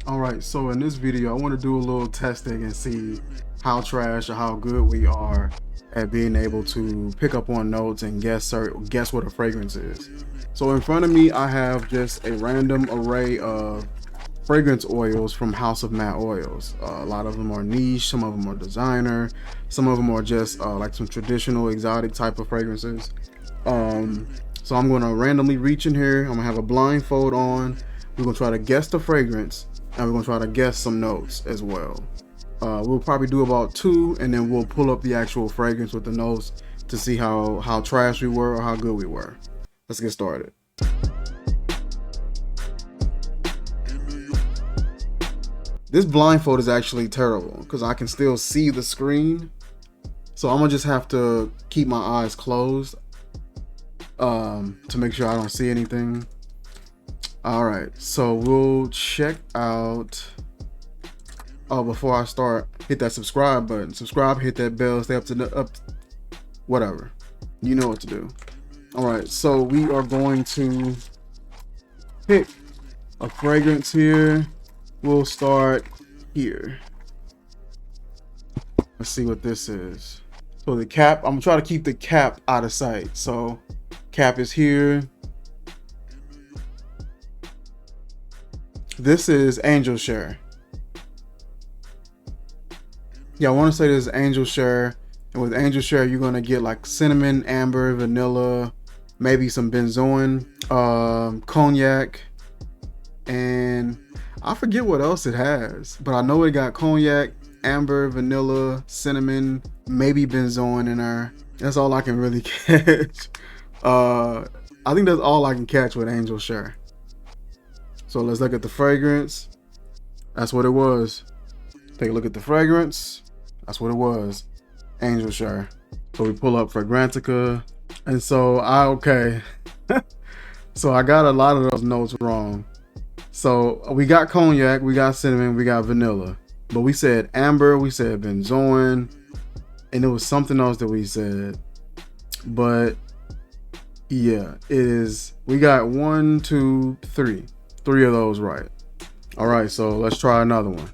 Alright, so in this video, I want to do a little testing and see how trash or how good we are at being able to pick up on notes and guess what a fragrance is. So in front of me, I have just a random array of fragrance oils from House of Matte Oils. A lot of them are niche, some of them are designer, some of them are just like some traditional exotic type of fragrances. So I'm going to randomly reach in here. I'm going to have a blindfold on. We're going to try to guess the fragrance, and we're going to try to guess some notes as well. We'll probably do about 2, and then we'll pull up the actual fragrance with the notes to see how trash we were or how good we were. Let's get started. This blindfold is actually terrible because I can still see the screen. So I'm gonna just have to keep my eyes closed to make sure I don't see anything. All right, so we'll check out. Oh, before I start, hit that subscribe button. Subscribe, hit that bell, stay up to the whatever. You know what to do. All right, so we are going to pick a fragrance here. We'll start here. Let's see what this is. So the cap, I'm gonna try to keep the cap out of sight. So cap is here. This is Angel Share. Yeah, I want to say this is Angel Share. And with Angel Share, you're gonna get like cinnamon, amber, vanilla, maybe some benzoin, cognac, and I forget what else it has, but I know it got cognac, amber, vanilla, cinnamon, maybe benzoin in there. That's all I can really catch. I think that's all I can catch with Angel Share. So let's look at the fragrance. That's what it was. Take a look at the fragrance. That's what it was. Angel Share. So we pull up Fragrantica. And so so I got a lot of those notes wrong. So we got cognac, we got cinnamon, we got vanilla. But we said amber, we said benzoin, and it was something else that we said. But yeah, it is. We got 1, 2, 3. 3 of those right. All right, so let's try another one.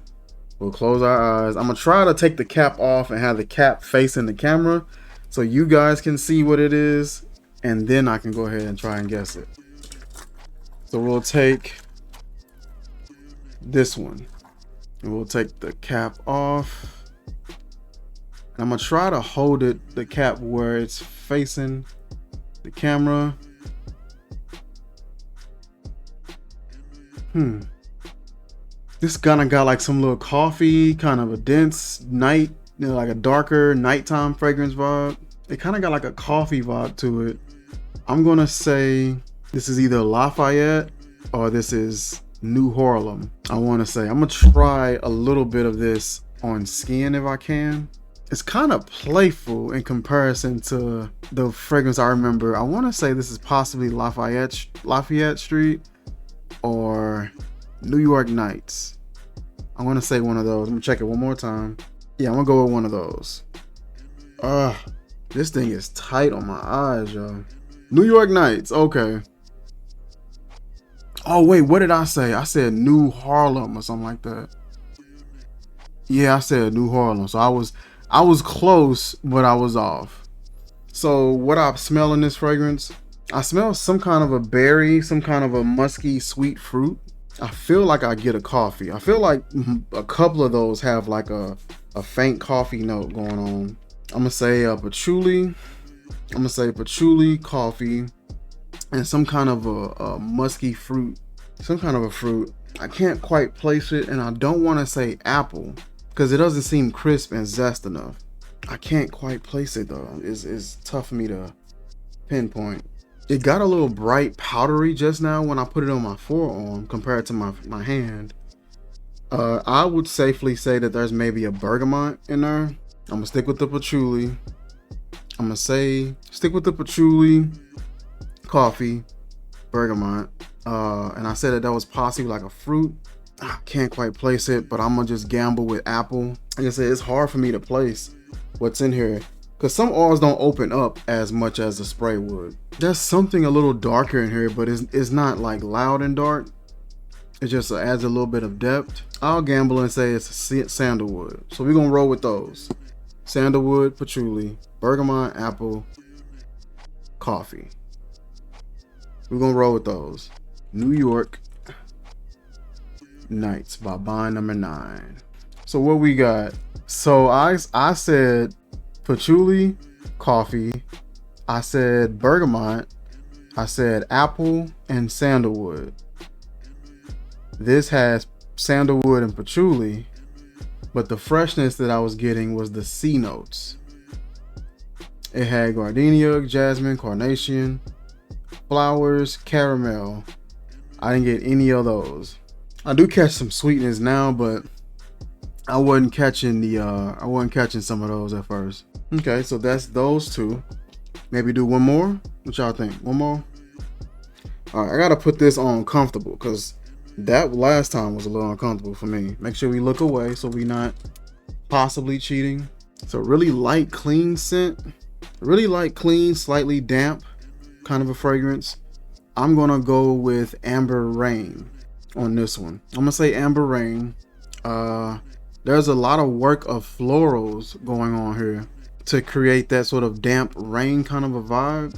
We'll close our eyes. I'm gonna try to take the cap off and have the cap facing the camera so you guys can see what it is, and then I can go ahead and try and guess it. So we'll take this one and we'll take the cap off. And I'm gonna try to hold the cap where it's facing the camera. This kind of got like some little coffee, kind of a dense night, like a darker nighttime fragrance vibe. It kind of got like a coffee vibe to it. I'm gonna say this is either Lafayette or this is New Harlem. I want to say I'm gonna try a little bit of this on skin if I can. It's kind of playful in comparison to the fragrance I remember. I want to say this is possibly Lafayette Street or New York Nights. I want to say one of those. I'm gonna check it one more time. Yeah, I'm gonna go with one of those. This thing is tight on my eyes, y'all. New York Nights. Okay. Oh wait, what did I say? I said New Harlem or something like that. Yeah, I said New Harlem. So I was close, but I was off. So what I smell in this fragrance, I smell some kind of a berry, some kind of a musky sweet fruit. I feel like I get a coffee. I feel like a couple of those have like a faint coffee note going on. I'm gonna say patchouli. I'm gonna say patchouli, coffee, and some kind of a musky fruit. Some kind of a fruit. I can't quite place it, and I don't want to say apple because it doesn't seem crisp and zest enough. I can't quite place it though. It's tough for me to pinpoint. It got a little bright powdery just now when I put it on my forearm compared to my hand. I would safely say that there's maybe a bergamot in there. I'm gonna stick with the patchouli. I'm gonna say stick with the patchouli, coffee, bergamot. And I said that was possibly like a fruit. I can't quite place it, but I'm gonna just gamble with apple. Like I said, it's hard for me to place what's in here because some oils don't open up as much as the spray would. There's something a little darker in here, but it's not like loud and dark. It just adds a little bit of depth. I'll gamble and say it's sandalwood. So we're gonna roll with those. Sandalwood, patchouli, bergamot, apple, coffee. We're gonna roll with those. New York Nights by Bond Number 9. So what we got? So I said patchouli, coffee. I said bergamot. I said apple and sandalwood. This has sandalwood and patchouli, but the freshness that I was getting was the C notes. It had gardenia, jasmine, carnation, flowers, caramel. I didn't get any of those. I do catch some sweetness now, but I wasn't catching some of those at first. Okay, so that's those two. Maybe do one more. What y'all think? One more? All right, I gotta put this on comfortable because that last time was a little uncomfortable for me. Make sure we look away so we not possibly cheating. So really light, clean scent. Really light, clean, slightly damp kind of a fragrance. I'm gonna go with Amber Rain on this one. I'm gonna say Amber Rain. There's a lot of work of florals going on here to create that sort of damp rain kind of a vibe.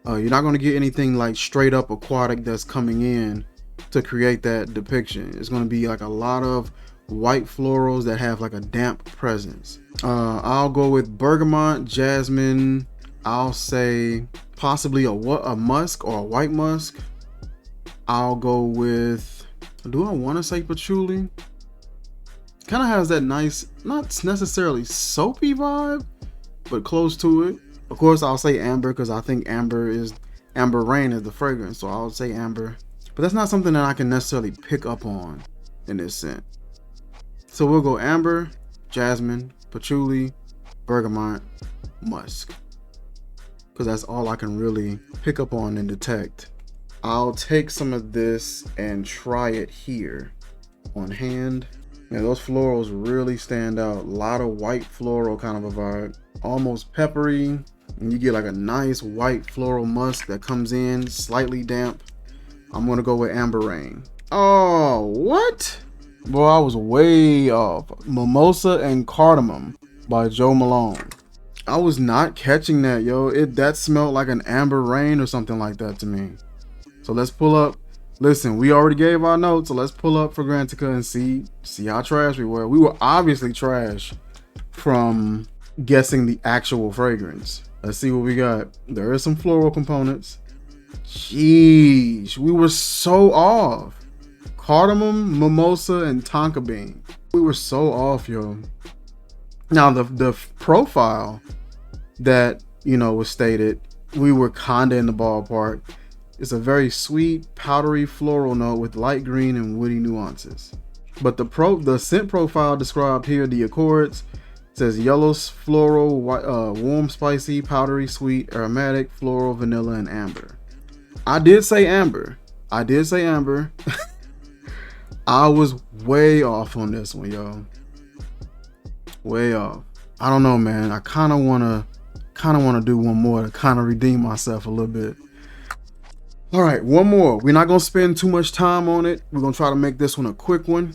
You're not gonna get anything like straight up aquatic that's coming in to create that depiction. It's going to be like a lot of white florals that have like a damp presence. I'll go with bergamot, jasmine. I'll say possibly a musk or a white musk. I'll go with, do I want to say patchouli? Kind of has that nice, not necessarily soapy vibe, but close to it. Of course, I'll say amber because I think Amber Rain is the fragrance, so I'll say amber. But that's not something that I can necessarily pick up on in this scent. So we'll go amber, jasmine, patchouli, bergamot, musk. Because that's all I can really pick up on and detect. I'll take some of this and try it here on hand. Yeah, those florals really stand out. A lot of white floral kind of a vibe. Almost peppery. And you get like a nice white floral musk that comes in, slightly damp. I'm gonna go with Amber Rain. Oh, what? Boy, I was way off. Mimosa and Cardamom by Joe Malone. I was not catching that, yo. That smelled like an Amber Rain or something like that to me. So let's pull up. Listen, we already gave our notes, so let's pull up Fragrantica and see how trash we were. We were obviously trash from guessing the actual fragrance. Let's see what we got. There is some floral components. Jeez, we were so off. Cardamom, mimosa, and tonka bean. We were so off, yo. Now the profile that was stated, we were kinda in the ballpark. It's a very sweet, powdery floral note with light green and woody nuances. But the scent profile described here, the Accords, says yellow, floral, warm, spicy, powdery, sweet, aromatic, floral, vanilla, and amber. I did say amber. I was way off on this one, yo. Way off. I don't know, man. I kind of wanna do one more to kind of redeem myself a little bit. All right, one more. We're not gonna spend too much time on it. We're gonna try to make this one a quick one.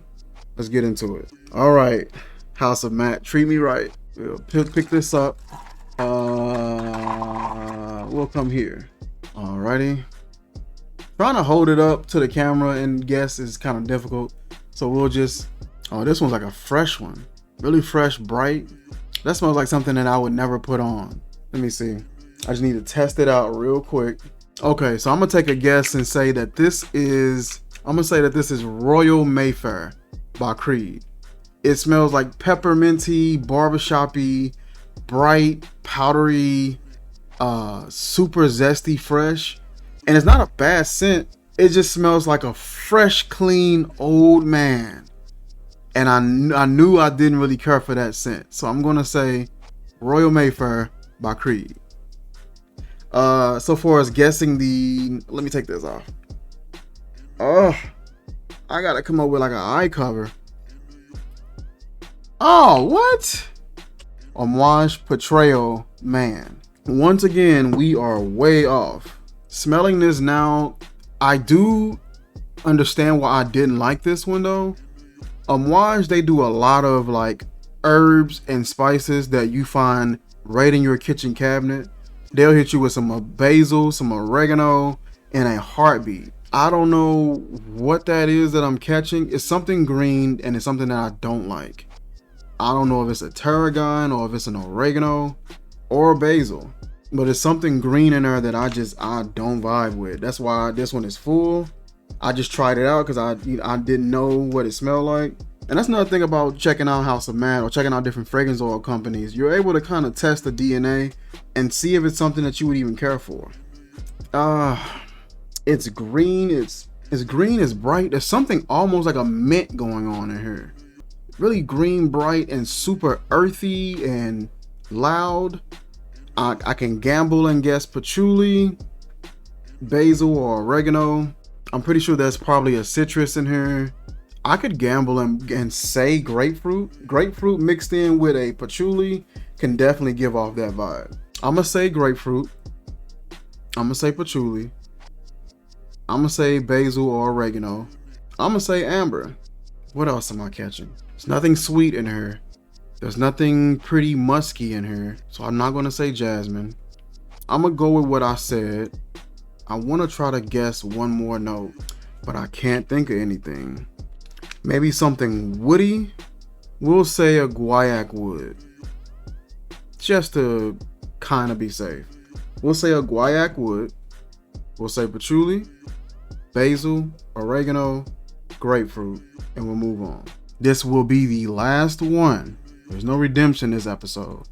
Let's get into it. All right, House of Matt, treat me right. We'll pick this up. We'll come here. Alrighty. Trying to hold it up to the camera and guess is kind of difficult. So we'll just, this one's like a fresh one. Really fresh, bright. That smells like something that I would never put on. Let me see. I just need to test it out real quick. Okay, so I'm gonna take a guess and say that this is Royal Mayfair by Creed. It smells like pepperminty, barbershop-y, bright, powdery, super zesty, fresh. And it's not a bad scent. It just smells like a fresh, clean old man. And I knew I didn't really care for that scent. So I'm gonna say Royal Mayfair by Creed. So far as guessing let me take this off. I gotta come up with like an eye cover. Oh, what? Homage Portrayal Man. Once again, we are way off. Smelling this now, I do understand why I didn't like this one though. Amouage, they do a lot of like herbs and spices that you find right in your kitchen cabinet. They'll hit you with some basil, some oregano in a heartbeat. I don't know what that is that I'm catching. It's something green and it's something that I don't like. I don't know if it's a tarragon or if it's an oregano or basil, but it's something green in there that I don't vibe with. That's why this one is full. I just tried it out because I didn't know what it smelled like. And that's another thing about checking out House of Mad or checking out different fragrance oil companies. You're able to kind of test the DNA and see if it's something that you would even care for. It's green. It's green. It's bright. There's something almost like a mint going on in here. Really green, bright, and super earthy and loud. I can gamble and guess patchouli, basil, or oregano. I'm pretty sure there's probably a citrus in here. I could gamble and say grapefruit. Grapefruit mixed in with a patchouli can definitely give off that vibe. I'm gonna say grapefruit. I'm gonna say patchouli. I'm gonna say basil or oregano. I'm gonna say amber. What else am I catching? There's nothing sweet in here. There's nothing pretty musky in here. So I'm not gonna say jasmine. I'm gonna go with what I said. I wanna try to guess one more note, but I can't think of anything. Maybe something woody. We'll say a guaiac wood. Just to kind of be safe. We'll say a guaiac wood. We'll say patchouli, basil, oregano, grapefruit, and we'll move on. This will be the last one. There's no redemption this episode.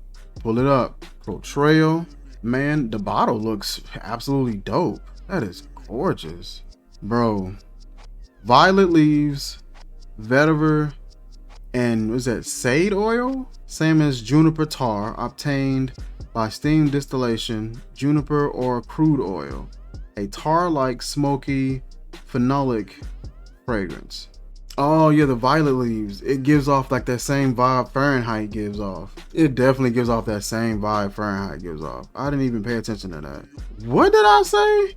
Pull it up. Portrayal. Man, the bottle looks absolutely dope. That is gorgeous. Bro. Violet leaves, vetiver, and was that sage oil? Same as juniper tar, obtained by steam distillation, juniper or crude oil. A tar-like smoky phenolic fragrance. Oh yeah, the violet leaves. It gives off like that same vibe Fahrenheit gives off. It definitely gives off that same vibe Fahrenheit gives off. I didn't even pay attention to that. What did I say?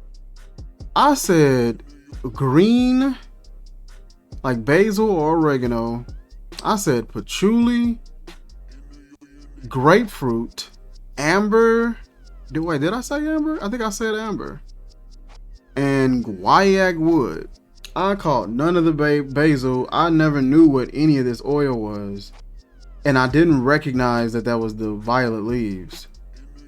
I said green, like basil or oregano. I said patchouli, grapefruit, amber. Did I say amber? I think I said amber. And guaiac wood. I caught none of the basil. I never knew what any of this oil was. And I didn't recognize that was the violet leaves.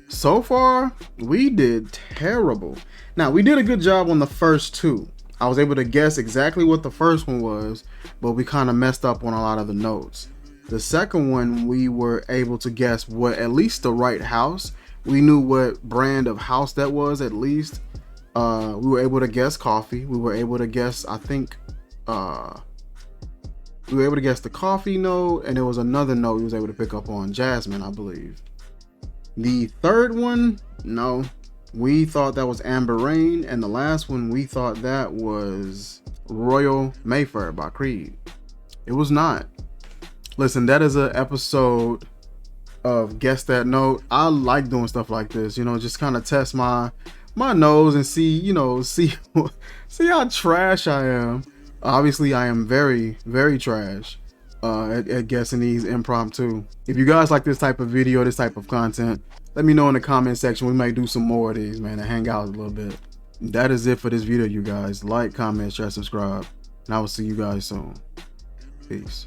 So far, we did terrible. Now, we did a good job on the first two. I was able to guess exactly what the first one was, but we kind of messed up on a lot of the notes. The second one, we were able to guess what, at least the right house. We knew what brand of house that was at least. We were able to guess coffee. We were able to guess, I think, we were able to guess the coffee note, and there was another note we was able to pick up on, jasmine, I believe. The third one, no, we thought that was Amber Rain, and the last one we thought that was Royal Mayfair by Creed. It was not. Listen, that is an episode of Guess That Note. I like doing stuff like this, just kind of test my nose and see how trash I am. Obviously, I am very, very trash at guessing these impromptu. If you guys like this type of video, this type of content, let me know in the comment section. We might do some more of these, man, and hang out a little bit. That is it for this video, you guys. Like, comment, share, subscribe, and I will see you guys soon. Peace.